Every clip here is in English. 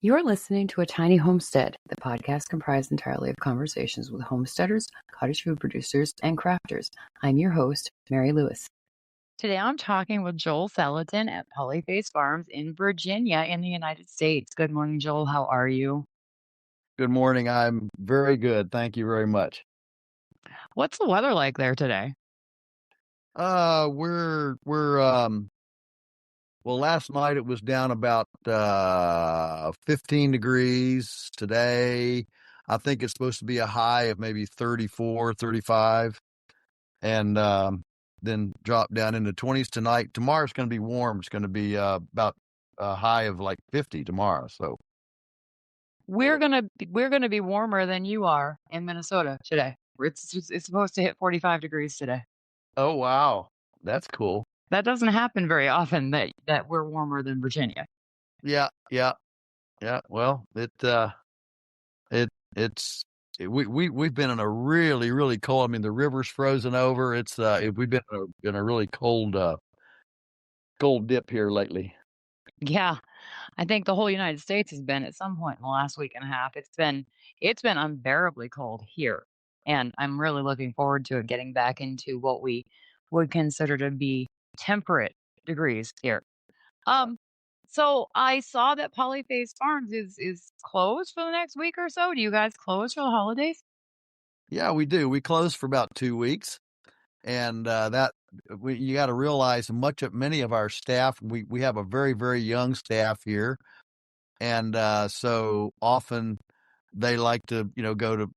You're listening to A Tiny Homestead, the podcast comprised entirely of conversations with homesteaders, cottage food producers, and crafters. I'm your host, Mary Lewis. Today I'm talking with Joel Salaton at Polyface Farms in Virginia in the United States. Good morning, Joel. How are you? Good morning. I'm very good. Thank you very much. What's the weather like there today? Well, last night it was down about 15 degrees. Today, I think it's supposed to be a high of maybe 34, 35, and then drop down into 20s tonight. Tomorrow's going to be warm. It's going to be about a high of like 50 tomorrow. So We're gonna be warmer than you are in Minnesota today. It's supposed to hit 45 degrees today. oh wow, that's cool. That doesn't happen very often that we're warmer than Virginia. Yeah. Well, we've been in a really cold. I mean, the river's frozen over. We've been in a really cold dip here lately. Yeah, I think the whole United States has been at some point in the last week and a half. It's been unbearably cold here, and I'm really looking forward to it getting back into what we would consider to be temperate degrees here. Um, so I saw that Polyface Farms is closed for the next week or so. Do you guys close for the holidays? Yeah, we do. We close for about 2 weeks, and you got to realize many of our staff. We have a very young staff here, and so often they like to go to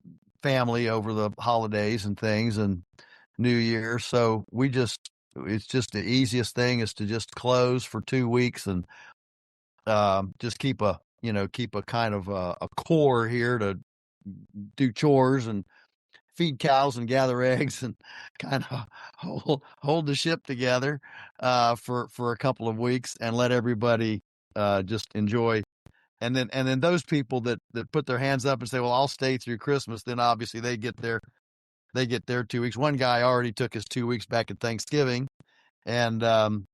family over the holidays and things and New Year. So it's just the easiest thing is to just close for 2 weeks and just keep a kind of a core here to do chores and feed cows and gather eggs and kind of hold the ship together for a couple of weeks and let everybody just enjoy. And then those people that put their hands up and say, well, I'll stay through Christmas, then obviously they get their 2 weeks. One guy already took his 2 weeks back at Thanksgiving, and then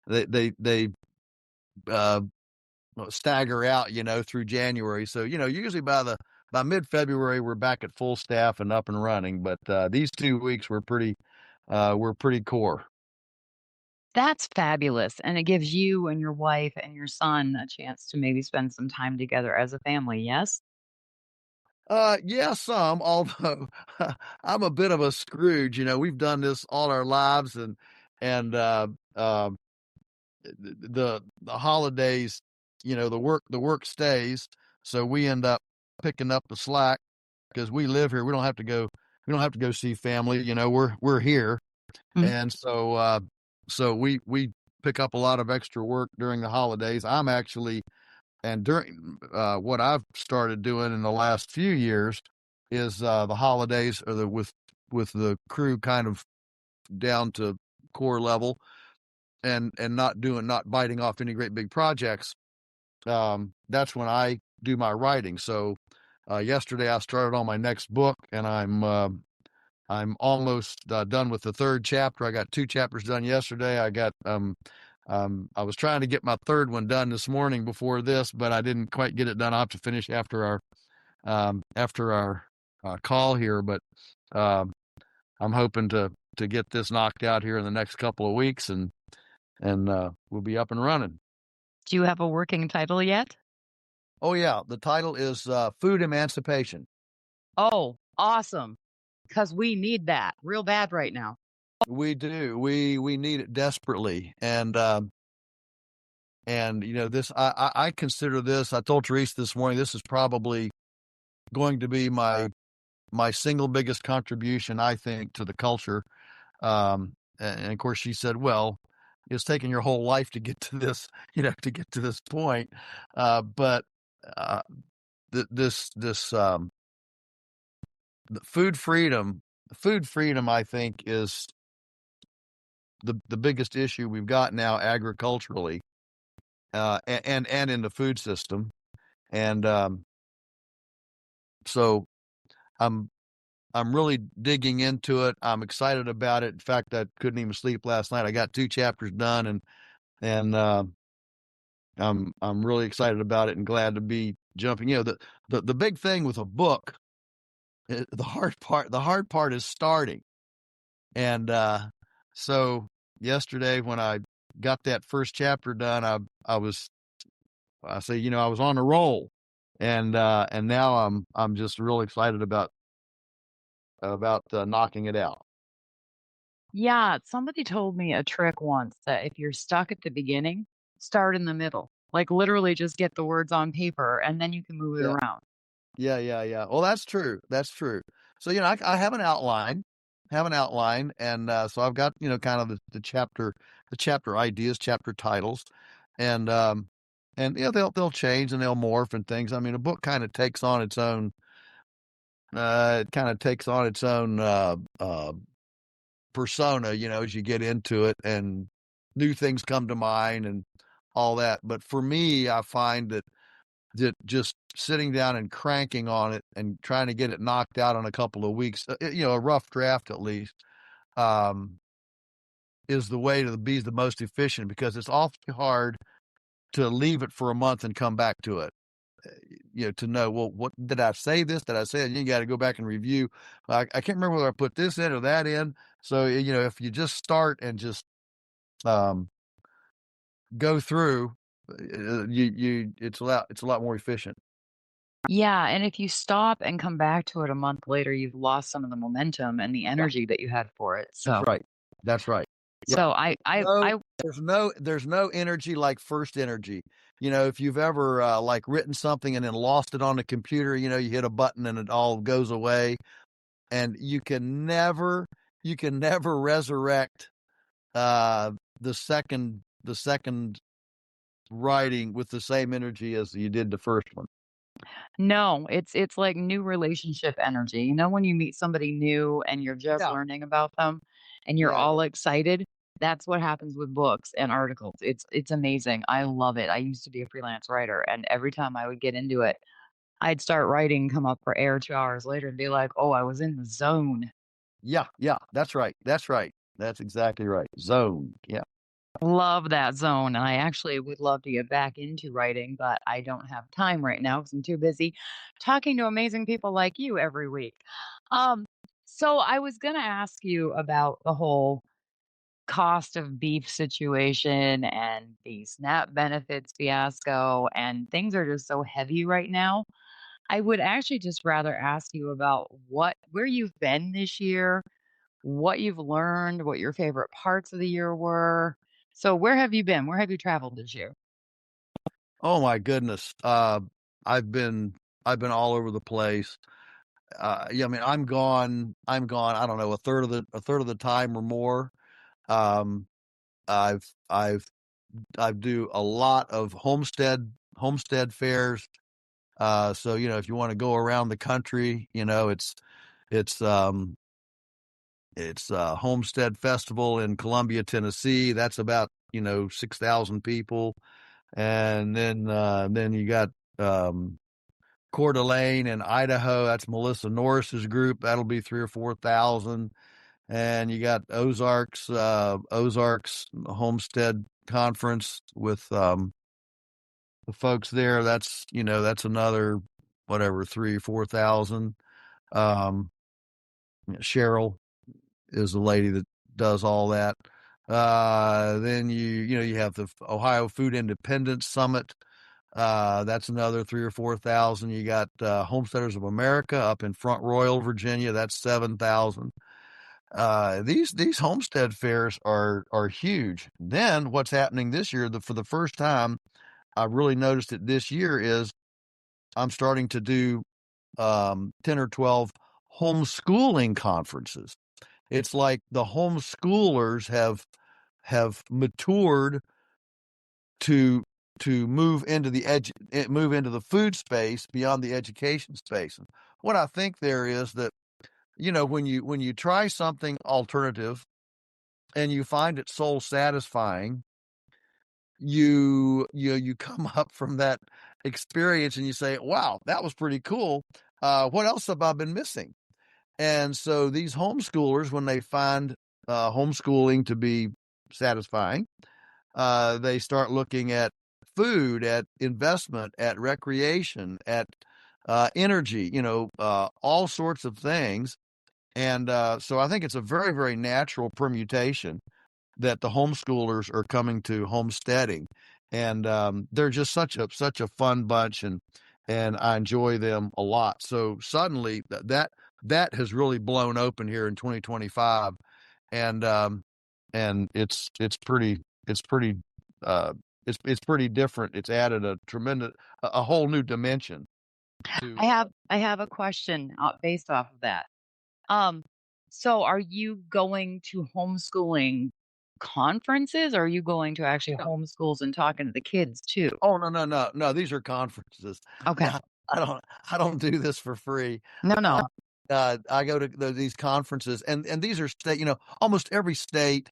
they uh, stagger out through January. So usually by mid-February we're back at full staff and up and running. But these 2 weeks were pretty core. That's fabulous, and it gives you and your wife and your son a chance to maybe spend some time together as a family, yes? Yeah, some, although I'm a bit of a Scrooge. We've done this all our lives, and the holidays, the work stays, so we end up picking up the slack because we live here. We don't have to go see family. We're here, Mhm. and so we pick up a lot of extra work during the holidays. I'm actually and during what I've started doing in the last few years is the holidays or with the crew kind of down to core level and not biting off any great big projects. That's when I do my writing. So yesterday I started on my next book, and I'm almost done with the third chapter. I got 2 chapters done yesterday. I was trying to get my third one done this morning before this, but I didn't quite get it done. I'll have to finish after our call here. But I'm hoping to get this knocked out here in the next couple of weeks, and we'll be up and running. Do you have a working title yet? Oh yeah, the title is Food Emancipation. Oh, awesome. Because we need that real bad right now. We do. We need it desperately, and this I consider this. I told Teresa this morning. This is probably going to be my single biggest contribution, I think, to the culture. And of course, she said, "Well, it's taken your whole life to get to this, to get to this point." But this the food freedom, I think, is the biggest issue we've got now agriculturally, and in the food system. And so I'm really digging into it. I'm excited about it. In fact, I couldn't even sleep last night. I got 2 chapters done, and I'm really excited about it and glad to be jumping. The big thing with a book, the hard part is starting. And so yesterday when I got that first chapter done, I say, I was on a roll. And now I'm just real excited about knocking it out. Yeah, somebody told me a trick once that if you're stuck at the beginning, start in the middle. Like literally just get the words on paper and then you can move it Yeah. around. Yeah, yeah, yeah. Well, that's true. That's true. So, I have an outline, and so I've got kind of the chapter ideas, chapter titles, and they'll change and they'll morph and things. I mean, a book kind of takes on its own. It kind of takes on its own persona, as you get into it, and new things come to mind and all that. But for me, I find that just sitting down and cranking on it and trying to get it knocked out in a couple of weeks, a rough draft at least, um, is the way to be the most efficient because it's awfully hard to leave it for a month and come back to it. To know, well, what did I say this? Did I say it? You got to go back and review. I can't remember whether I put this in or that in. So, if you just start and just um, go through, it's a lot more efficient. Yeah, and if you stop and come back to it a month later, you've lost some of the momentum and the Yeah, energy that you had for it. that's So, right. That's right. Yeah. so I, I, No, I, there's no energy like first energy. If you've ever like written something and then lost it on the computer, you hit a button and it all goes away, and you can never resurrect uh the second writing with the same energy as you did the first one. no, it's like new relationship energy. You know, when you meet somebody new and you're just Yeah. learning about them and you're Yeah, all yeah. excited. That's what happens with books and articles. It's amazing. I love it. I used to be a freelance writer, and every time I would get into it, I'd start writing, come up for air 2 hours later, and be like, "Oh, I was in the zone." Yeah, yeah, that's right. That's right. That's exactly right. Zone. Yeah. Love that zone, and I actually would love to get back into writing, but I don't have time right now because 'cause I'm too busy talking to amazing people like you every week. Um, so I was gonna ask you about the whole cost of beef situation and the SNAP benefits fiasco, and things are just so heavy right now. I would actually just rather ask you about where you've been this year, what you've learned, what your favorite parts of the year were. So where have you been? Where have you traveled this year? Oh my goodness. I've been I've been all over the place. Yeah, I mean, I'm gone, I don't know, a third of the time or more. Um, I've I do a lot of homestead fairs. So, if you wanna go around the country, it's, um it's a Homestead Festival in Columbia, Tennessee. That's about, 6,000 people. And then you got, Coeur d'Alene in Idaho. That's Melissa Norris's group. That'll be 3 or 4,000. And you got Ozarks Homestead Conference with, the folks there. That's another, whatever, 3 or 4,000. Um, Cheryl is the lady that does all that. Then you have the Ohio Food Independence Summit. That's another 3 or 4,000. You got Homesteaders of America up in Front Royal, Virginia. That's 7,000. These homestead fairs are huge. Then what's happening this year? For the first time, I've really noticed it this year is I'm starting to do 10 or 12 homeschooling conferences. It's like the homeschoolers have matured to move into the food space beyond the education space. And what I think there is that, when you try something alternative and you find it soul satisfying, you come up from that experience and you say, "Wow, that was pretty cool. What else have I been missing?" And so these homeschoolers, when they find homeschooling to be satisfying, they start looking at food, at investment, at recreation, at energy, all sorts of things. And so I think it's a very, very natural permutation that the homeschoolers are coming to homesteading, and they're just such a fun bunch, and I enjoy them a lot. So suddenly that has really blown open here in 2025, and it's pretty uh, it's pretty different. It's added a whole new dimension to. I have a question, based off of that. Um, so are you going to homeschooling conferences, or are you going to actually homeschools and talking to the kids too? Oh, no, no, no, no, these are conferences. Okay. No, I don't do this for free. No, Uh, no. I go to these conferences, and these are almost every state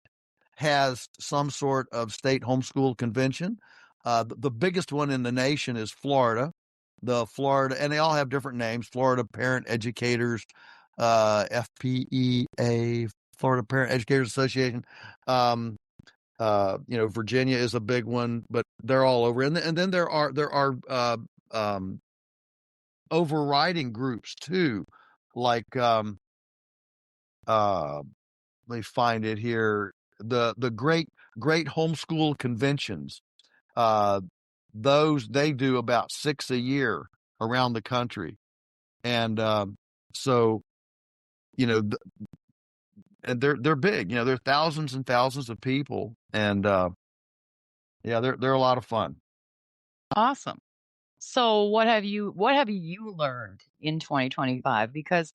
has some sort of state homeschool convention. The biggest one in the nation is Florida. And they all have different names: Florida Parent Educators, FPEA, Florida Parent Educators Association. Um, Virginia is a big one, but they're all over. And then there are overriding groups too, like uh, let me find it here. The great homeschool conventions. Uh, those they do about 6 a year around the country, and so th- and they're big. There are thousands and thousands of people, and yeah, they're a lot of fun. Awesome. So what have you learned in 2025? Because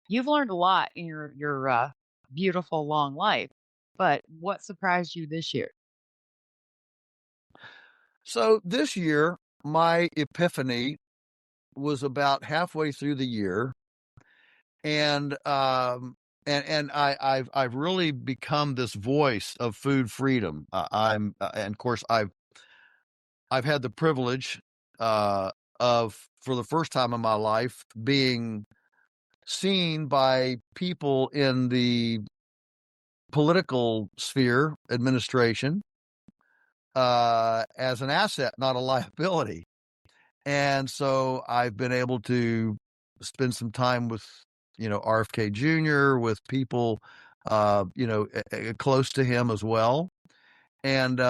you've learned a lot in your beautiful long life, but what surprised you this year? So this year, my epiphany was about halfway through the year, and I've really become this voice of food freedom. And of course I've had the privilege of, for the first time in my life, being seen by people in the political sphere, administration, as an asset, not a liability. And so I've been able to spend some time with, RFK Jr., with people, close to him as well. And,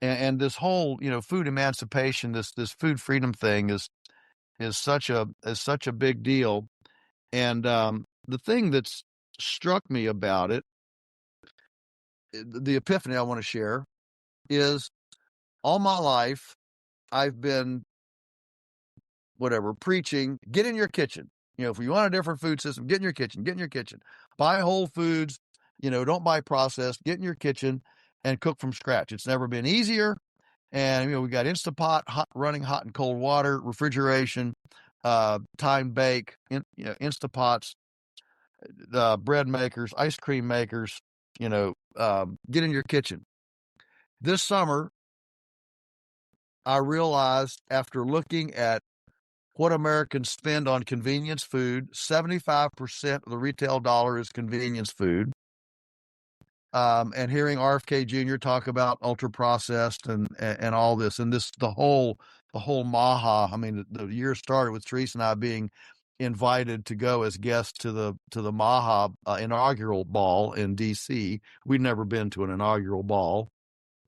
and this whole, food emancipation, this food freedom thing is such a big deal. And, the thing that's struck me about it, the epiphany I want to share, is all my life I've been preaching, get in your kitchen. If you want a different food system, get in your kitchen, get in your kitchen. Buy whole foods, don't buy processed, get in your kitchen and cook from scratch. It's never been easier. And, we got Instapot, running hot and cold water, refrigeration, time bake, Instapots, bread makers, ice cream makers, get in your kitchen. This summer, I realized, after looking at what Americans spend on convenience food, 75% of the retail dollar is convenience food. And hearing RFK Jr. talk about ultra processed and all this, and the whole Maha. I mean, the year started with Teresa and I being invited to go as guests to the Maha inaugural ball in D.C. We'd never been to an inaugural ball,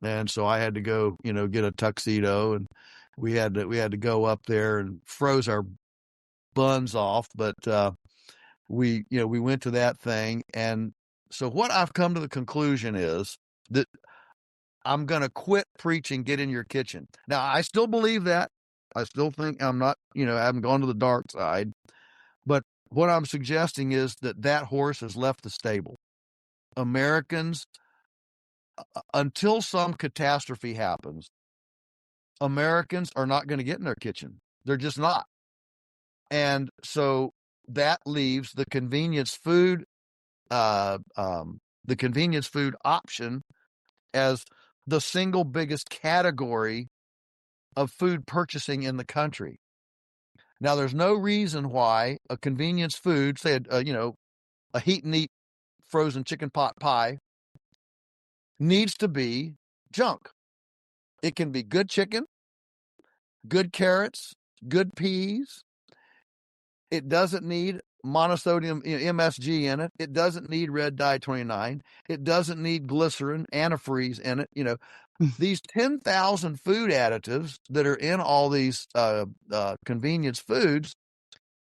and so I had to go, get a tuxedo, and we had to go up there and froze our buns off, but we went to that thing. And so what I've come to the conclusion is that I'm going to quit preaching get in your kitchen. Now, I still believe that. I still think I'm not, I haven't gone to the dark side, but what I'm suggesting is that horse has left the stable. Americans, until some catastrophe happens, Americans are not going to get in their kitchen. They're just not. And so that leaves the convenience food option as the single biggest category of food purchasing in the country. Now, there's no reason why a convenience food, say, a heat and eat frozen chicken pot pie, needs to be junk. It can be good chicken, good carrots, good peas. It doesn't need monosodium MSG in it. It doesn't need red dye 29. It doesn't need glycerin, antifreeze in it. These 10,000 food additives that are in all these convenience foods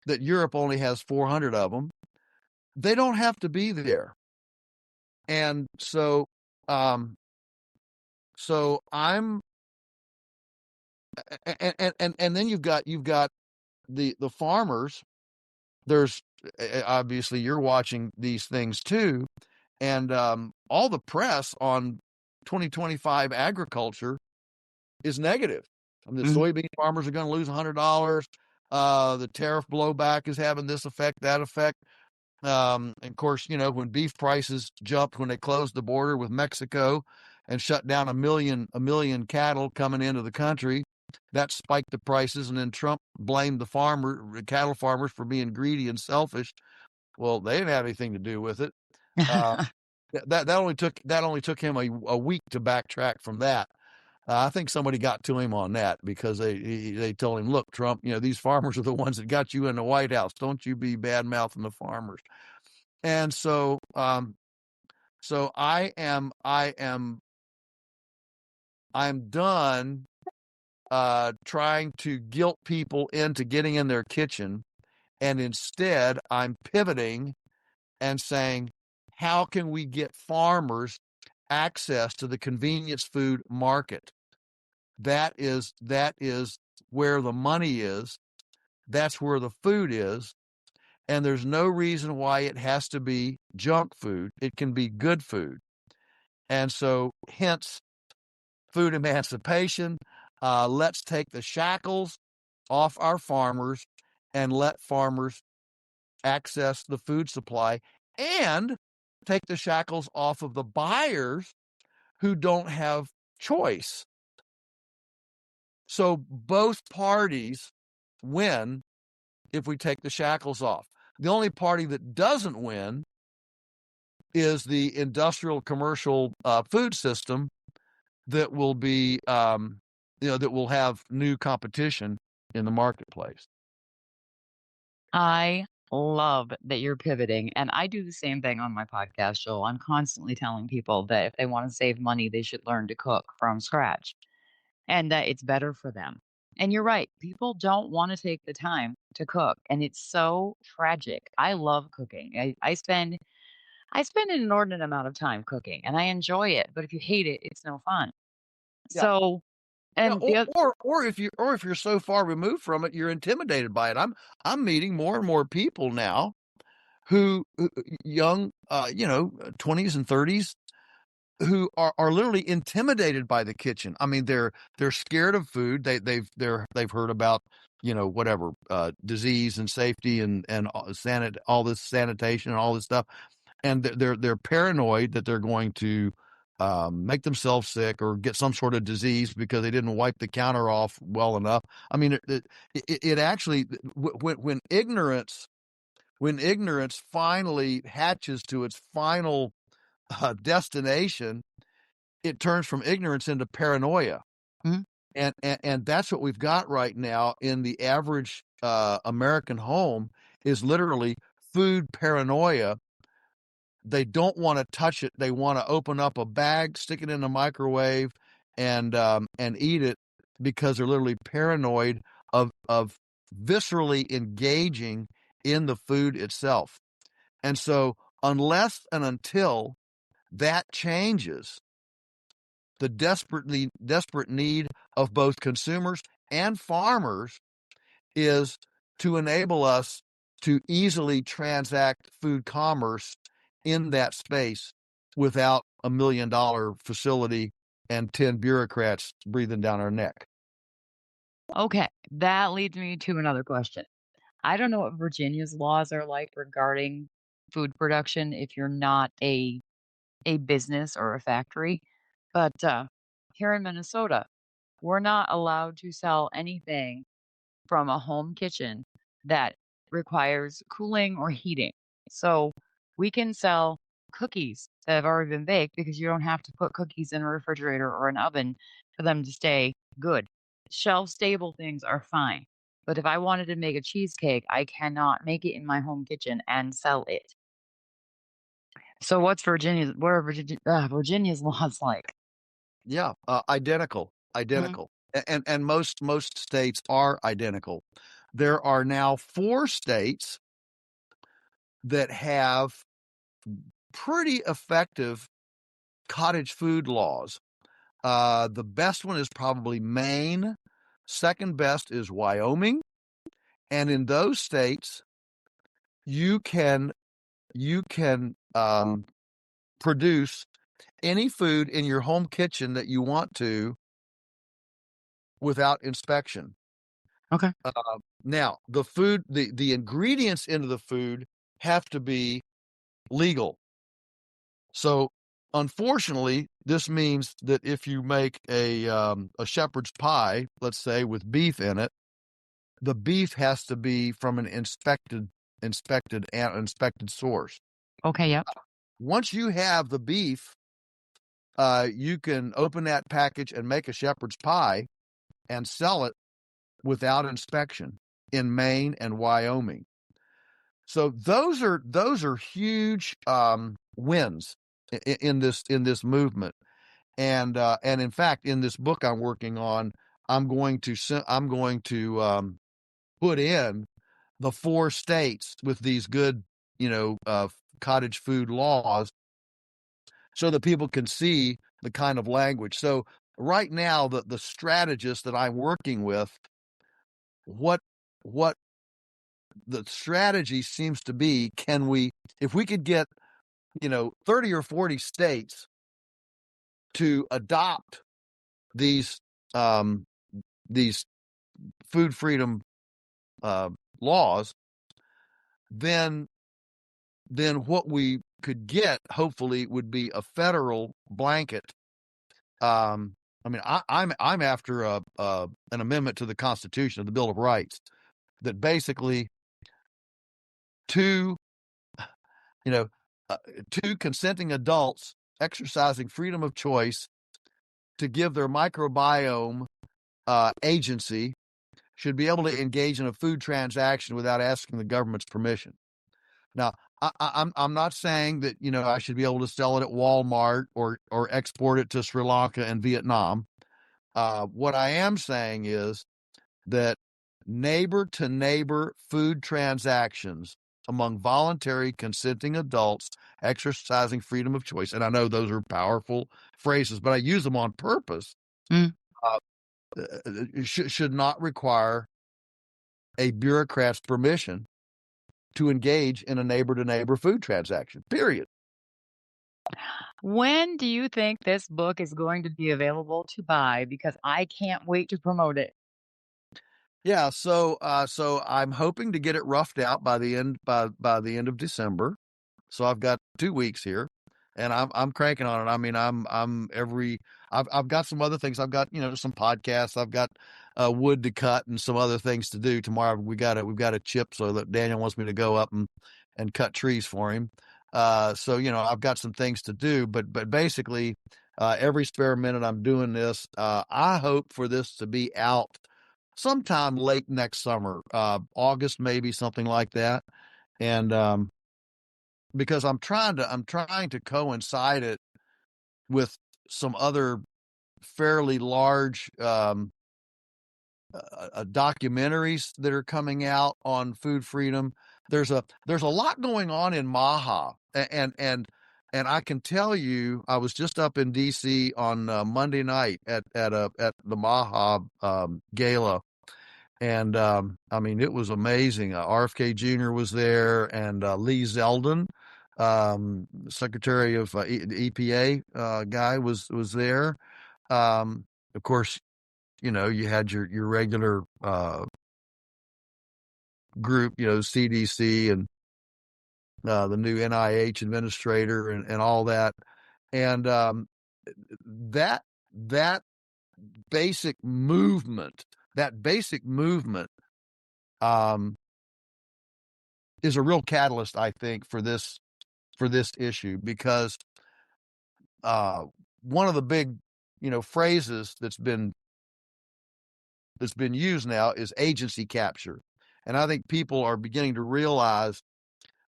that Europe only has 400 of them, they don't have to be there. And so, um, so I'm, and then you've got the farmers. There's obviously you're watching these things too, and all the press on 2025 agriculture is negative. The Mhm. soybean farmers are going to lose $100. The tariff blowback is having this effect, that effect. And of course, when beef prices jumped when they closed the border with Mexico and shut down a million cattle coming into the country, that spiked the prices. And then Trump blamed the cattle farmers for being greedy and selfish. Well, they didn't have anything to do with it. Uh, that only took him a week to backtrack from that. I think somebody got to him on that because they told him, "Look, Trump, these farmers are the ones that got you in the White House. Don't you be bad mouthing the farmers." And so I'm done trying to guilt people into getting in their kitchen, and instead I'm pivoting and saying, how can we get farmers access to the convenience food market? That is where the money is. That's where the food is. And there's no reason why it has to be junk food. It can be good food. And so, hence, food emancipation. Let's take the shackles off our farmers and let farmers access the food supply, and take the shackles off of the buyers who don't have choice. So both parties win if we take the shackles off. The only party that doesn't win is the industrial commercial food system that will be, that will have new competition in the marketplace. I love that you're pivoting, and I do the same thing on my podcast, Joel. I'm constantly telling people that if they want to save money, they should learn to cook from scratch and that it's better for them. And you're right, people don't want to take the time to cook, and it's so tragic. I love cooking. I spend an inordinate amount of time cooking, and I enjoy it. But if you hate it, it's no fun. Yeah. So, Yeah, and the or if you're so far removed from it, you're intimidated by it. I'm meeting more and more people now who young, 20s and 30s, who are literally intimidated by the kitchen. I mean, they're scared of food. They've heard about, whatever, disease and safety and all this sanitation and all this stuff, and they're paranoid that they're going to make themselves sick or get some sort of disease because they didn't wipe the counter off well enough. I mean, it actually, when ignorance finally hatches to its final destination, it turns from ignorance into paranoia. Mhm. And that's what we've got right now in the average American home, is literally food paranoia. They don't want to touch it. They want to open up a bag, stick it in the microwave, and eat it, because they're literally paranoid of viscerally engaging in the food itself. And so, unless and until that changes, the desperate need of both consumers and farmers is to enable us to easily transact food commerce in that space without $1 million facility and 10 bureaucrats breathing down our neck. Okay, that leads me to another question. I don't know what Virginia's laws are like regarding food production if you're not a business or a factory, but here in Minnesota, we're not allowed to sell anything from a home kitchen that requires cooling or heating. So we can sell cookies that have already been baked because you don't have to put cookies in a refrigerator or an oven for them to stay good. Shelf stable things are fine. But if I wanted to make a cheesecake, I cannot make it in my home kitchen and sell it. So what are Virginia's laws like? Yeah, identical, Mhm. identical. And most states are identical. There are now 4 states that have pretty effective cottage food laws. The best one is probably Maine. Second best is Wyoming. And in those states, you can produce any food in your home kitchen that you want to without inspection. Okay. Now, the ingredients into the food have to be legal. So, unfortunately, this means that if you make a shepherd's pie, let's say with beef in it, the beef has to be from an inspected source. Okay, yep. Once you have the beef, you can open that package and make a shepherd's pie and sell it without inspection in Maine and Wyoming. So those are huge wins in this movement. And in fact, in this book I'm working on, I'm going to put in the 4 states with these good, cottage food laws, so that people can see the kind of language. So right now, the strategist that I'm working with, what what the strategy seems to be, if we could get 30 or 40 states to adopt these um, these food freedom uh, laws, then what we could get, hopefully, would be a federal blanket. I mean, I'm after an amendment to the Constitution, of the Bill of Rights, that basically two you know uh, two consenting adults exercising freedom of choice to give their microbiome agency should be able to engage in a food transaction without asking the government's permission. Now, I'm not saying that I should be able to sell it at Walmart or export it to Sri Lanka and Vietnam. What I am saying is that neighbor to neighbor food transactions among voluntary consenting adults exercising freedom of choice, and I know those are powerful phrases, but I use them on purpose, Mm. uh, should not require a bureaucrat's permission to engage in a neighbor to neighbor food transaction, period. When do you think this book is going to be available to buy? Because I can't wait to promote it. Yeah, so I'm hoping to get it roughed out by the end of December. So I've got 2 weeks here, and I'm cranking on it. I mean, I've got some other things. I've got, some podcasts. I've got wood to cut and some other things to do. Tomorrow we've got a chip, so that Daniel wants me to go up and cut trees for him. So I've got some things to do, but basically, every spare minute I'm doing this. I hope for this to be out sometime late next summer, August, maybe something like that. And because I'm trying to coincide it with some other fairly large documentaries that are coming out on food freedom. There's a lot going on in Maha, and I can tell you, I was just up in DC on Monday night at the Maha gala. And I mean, it was amazing. RFK Jr. was there, and Lee Zeldin, Secretary of the EPA guy, was there. Of course, you had your regular group, CDC and the new NIH administrator and all that. And that that basic movement, that basic movement, um, is a real catalyst, I think, for this issue, because uh, one of the big phrases that's been used now is agency capture. And I think people are beginning to realize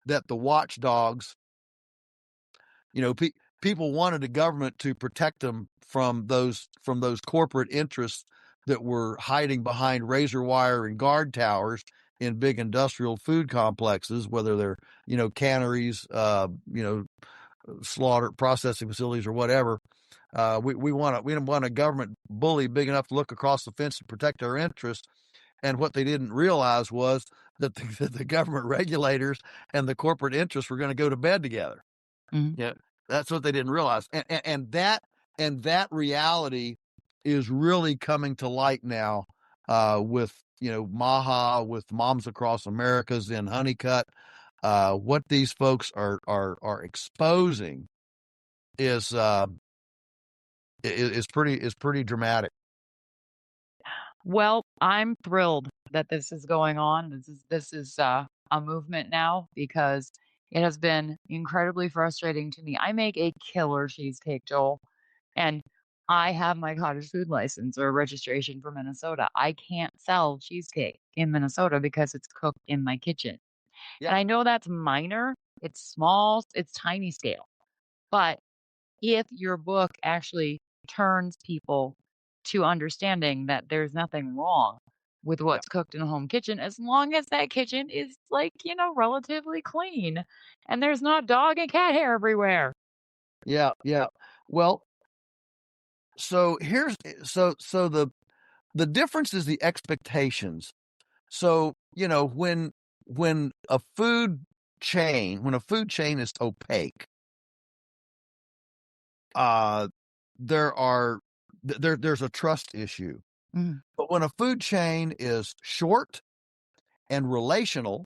that the watchdogs, you know, pe- people wanted the government to protect them from those corporate interests that were hiding behind razor wire and guard towers in big industrial food complexes, whether they're canneries, slaughter processing facilities or whatever. We want a government bully big enough to look across the fence and protect our interests. And what they didn't realize was that the government regulators and the corporate interests were going to go to bed together. Mhm. Yeah, that's what they didn't realize, and that reality is really coming to light now, with Maha, with Moms Across America's in Honeycut. What these folks are exposing is pretty dramatic. Well, I'm thrilled that this is going on. This is a movement now because it has been incredibly frustrating to me. I make a killer cheesecake, Joel, and I have my cottage food license or registration for Minnesota. I can't sell cheesecake in Minnesota because it's cooked in my kitchen. And Yeah, I know that's minor, it's small, it's tiny scale, but if your book actually turns people to understanding that there's nothing wrong with yeah, what's cooked in a home kitchen, as long as that kitchen is like, relatively clean and there's not dog and cat hair everywhere. yeah, yeah. Well, so here's so the difference is the expectations. So, when a food chain is opaque, uh, there are there's a trust issue. Mhm. But when a food chain is short and relational,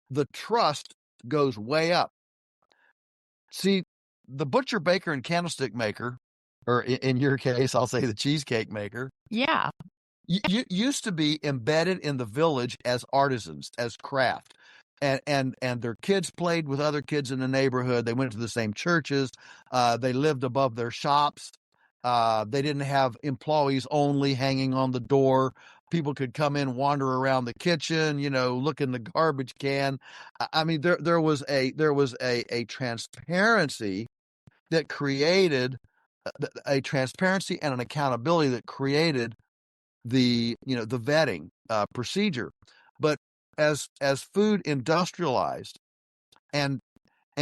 the trust goes way up. See, the butcher, baker, and candlestick maker, or in your case, I'll say the cheesecake maker, Yeah. used to be embedded in the village as artisans, as craft. And their kids played with other kids in the neighborhood. They went to the same churches. They lived above their shops. They didn't have employees only hanging on the door. People could come in, wander around the kitchen, look in the garbage can. I mean, there was a transparency that created a transparency and an accountability that created the vetting procedure. But as food industrialized and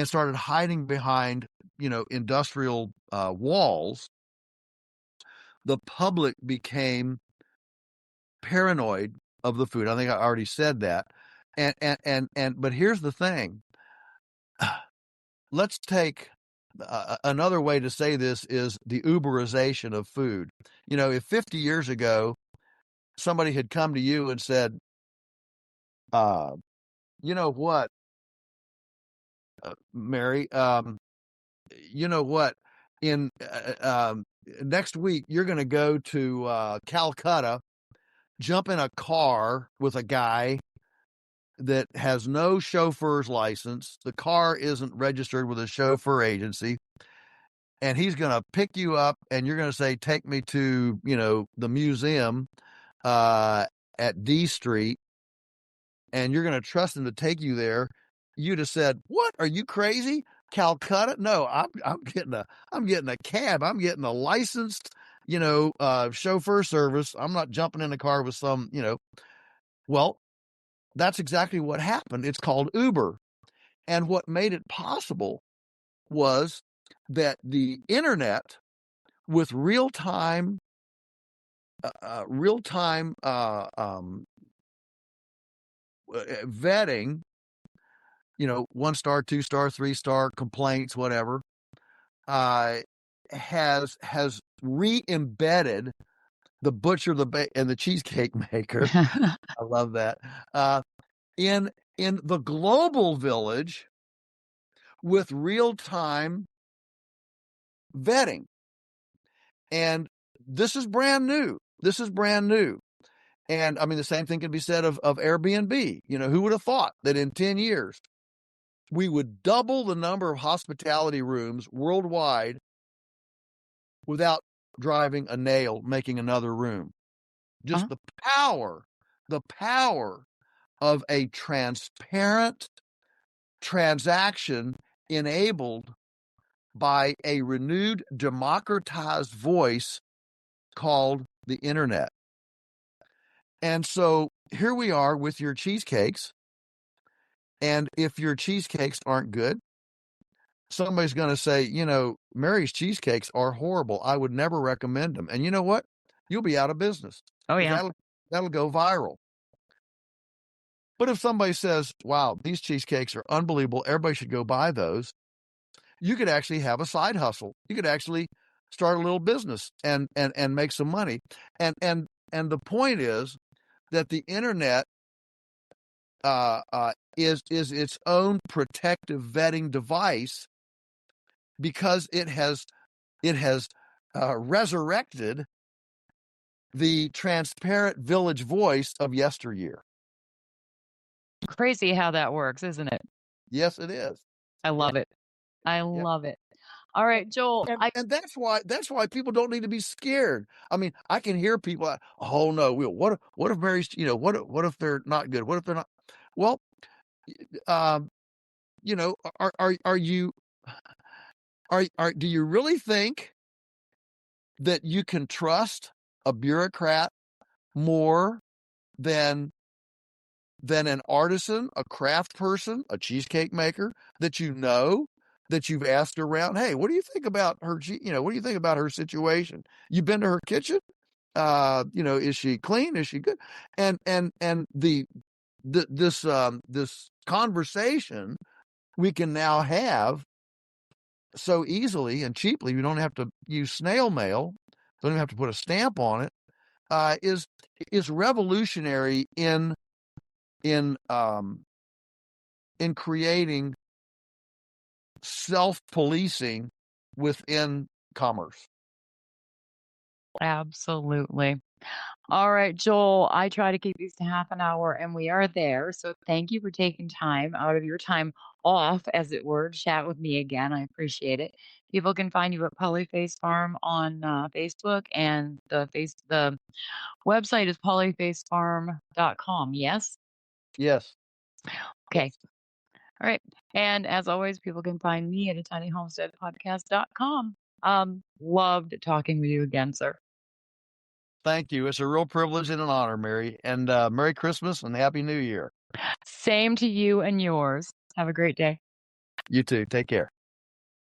started hiding behind industrial walls, the public became paranoid of the food. I think I already said that. And but here's the thing. Let's take another way to say this is the Uberization of food. If 50 years ago somebody had come to you and said, uh, you know what, Mary, you know what, in next week you're going to go to Calcutta, jump in a car with a guy that has no chauffeur's license. The car isn't registered with a chauffeur agency. And he's going to pick you up and you're going to say, take me to, the museum uh, at D Street, and you're going to trust him to take you there. You'd have said, "What? Are you crazy? Calcutta? No, I'm getting a cab. I'm getting a licensed, chauffeur service. I'm not jumping in a car with some. Well, that's exactly what happened. It's called Uber, and what made it possible was that the internet with real time vetting, 1 star, 2 star, 3 star complaints, whatever, uh, has re-embedded the butcher, and the cheesecake maker. I love that. Uh, in the global village with real-time vetting. And this is brand new. This is brand new. And I mean, the same thing can be said of Airbnb. Who would have thought that in 10 years we would double the number of hospitality rooms worldwide without driving a nail, making another room. Uh-huh. Just the power of a transparent transaction enabled by a renewed democratized voice called the internet. And so here we are with your cheesecakes. And if your cheesecakes aren't good, somebody's going to say, Mary's cheesecakes are horrible. I would never recommend them. And you know what? You'll be out of business Oh, because yeah. that'll go viral. But if somebody says, wow, these cheesecakes are unbelievable, everybody should go buy those, you could actually have a side hustle. You could actually start a little business and make some money. And the point is that the internet is its own protective vetting device because it has resurrected the transparent village voice of yesteryear. Crazy how that works, isn't it? Yes, it is. I Yeah, love it. I yeah. love it. All right, Joel, And that's why people don't need to be scared. I mean, I can hear people, oh no, what if Mary's, what if they're not good? What if they're not? Well, um, are you do you really think that you can trust a bureaucrat more than an artisan, a craft person, a cheesecake maker that that you've asked around? Hey, what do you think about her? What do you think about her situation? You've been to her kitchen? Is she clean? Is she good? And this conversation we can now have so easily and cheaply. We don't have to use snail mail. Don't even have to put a stamp on it. Is revolutionary in um, in creating self-policing within commerce. absolutely. All right, Joel, I try to keep these to half an hour and we are there. So thank you for taking time out of your time off, as it were, to chat with me again. I appreciate it. People can find you at Polyface Farm on Facebook, and the website is polyfacefarm.com. Yes? Yes, Okay. yes. All right. And as always, people can find me at a tinyhomesteadpodcast.com. Loved talking with you again, sir. Thank you. It's a real privilege and an honor, Mary. And Merry Christmas and Happy New Year. Same to you and yours. Have a great day. You too. Take care.